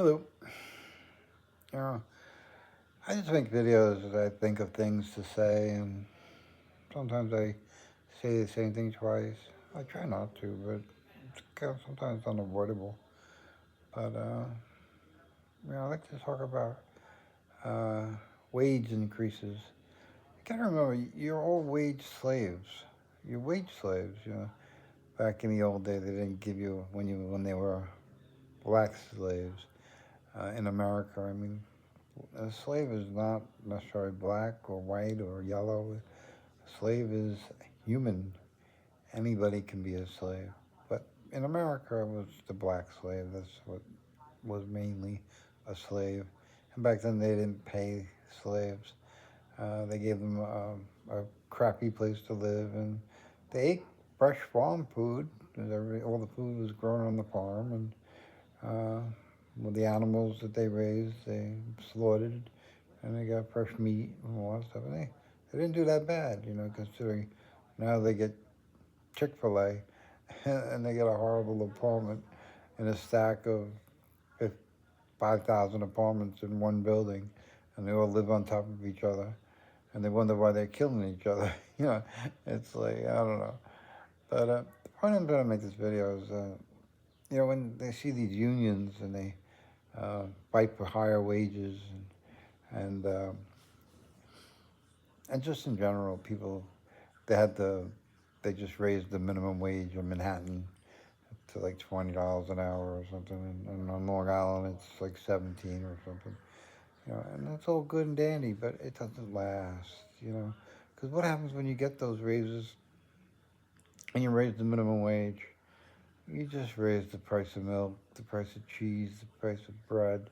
Hello. Yeah, I just make videos as I think of things to say, and sometimes I say the same thing twice. I try not to, but it's kind of sometimes unavoidable. But I like to talk about uh, wage increases. You gotta remember, you're all wage slaves. You're wage slaves. Back in the old day, they didn't give you when they were black slaves in America. I mean, a slave is not necessarily black or white or yellow. A slave is human. Anybody can be a slave. But in America, it was the black slave. That's what was mainly a slave. And back then, they didn't pay slaves. They gave them a crappy place to live, and they ate fresh farm food. All the food was grown on the farm, and with the animals that they raised, they slaughtered, and they got fresh meat and all that stuff. And they didn't do that bad, considering now they get Chick-fil-A and they get a horrible apartment in a stack of 5,000 apartments in one building, and they all live on top of each other, and they wonder why they're killing each other. It's like, I don't know. But the point I'm trying to make this video is, when they see these unions and they fight for higher wages and and just in general, people they had the they just raised the minimum wage in Manhattan to like $20 an hour or something, and on Long Island it's like 17 or something. And that's all good and dandy, but it doesn't last. Because what happens when you get those raises and you raise the minimum wage? You just raise the price of milk, the price of cheese, the price of bread.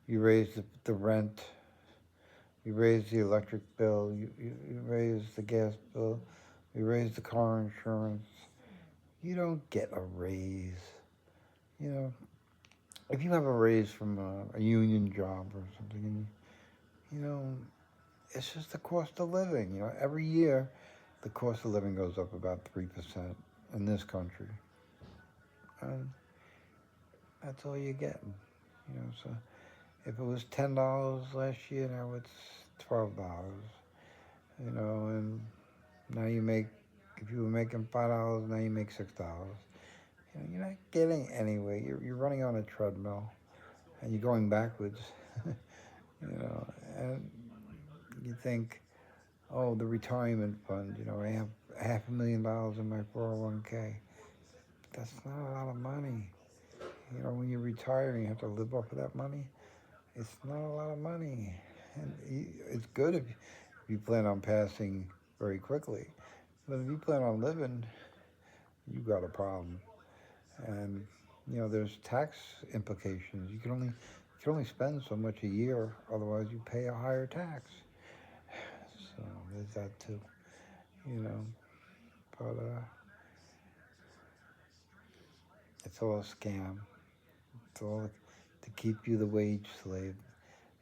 You raise the rent. You raise the electric bill. You raise the gas bill. You raise the car insurance. You don't get a raise. You know, if you have a raise from a union job or something, and it's just the cost of living. Every year the cost of living goes up about 3% in this country, and that's all you're getting. So if it was $10 last year, now it's $12. And now you make, if you were making $5, now you make $6. You're not getting anywhere. You're running on a treadmill, and you're going backwards. And you think, oh, the retirement fund. I have $500,000 in my 401k. That's not a lot of money. When you retire and you have to live off of that money, it's not a lot of money. And it's good if you plan on passing very quickly. But if you plan on living, you got a problem. And there's tax implications. You can only spend so much a year, otherwise you pay a higher tax. So there's that too. You know, but it's all a scam. It's all to keep you the wage slave.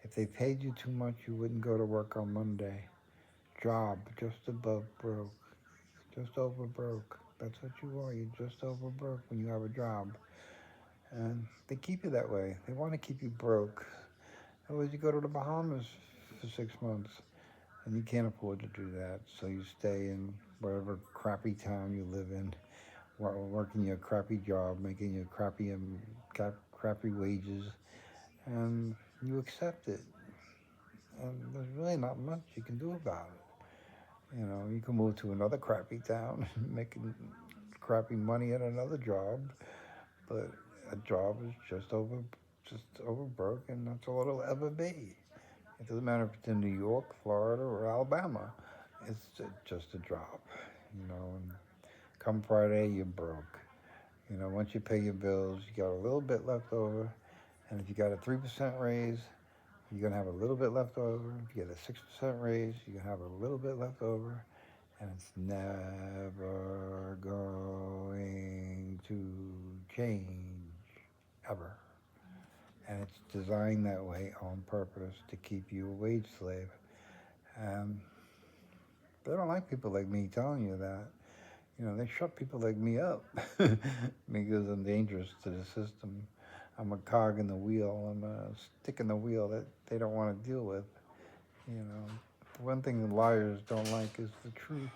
If they paid you too much, you wouldn't go to work on Monday. Job just above broke, just over broke. That's what you are. You're just over broke when you have a job. And they keep you that way. They want to keep you broke. Otherwise, you go to the Bahamas for 6 months, and you can't afford to do that. So you stay in whatever crappy town you live in, working your crappy job, making your crappy wages, and you accept it. And there's really not much you can do about it. You can move to another crappy town, making crappy money at another job, but a job is just over broke, and that's all it'll ever be. It doesn't matter if it's in New York, Florida, or Alabama. It's just a job, And come Friday, you're broke. Once you pay your bills, you got a little bit left over, and if you got a 3% raise, you're gonna have a little bit left over. If you get a 6% raise, you're gonna have a little bit left over, and it's never going to change ever. And it's designed that way on purpose to keep you a wage slave. Um, they don't like people like me telling you that. They shut people like me up because I'm dangerous to the system. I'm a cog in the wheel. I'm a stick in the wheel that they don't want to deal with. You know, the one thing the liars don't like is the truth.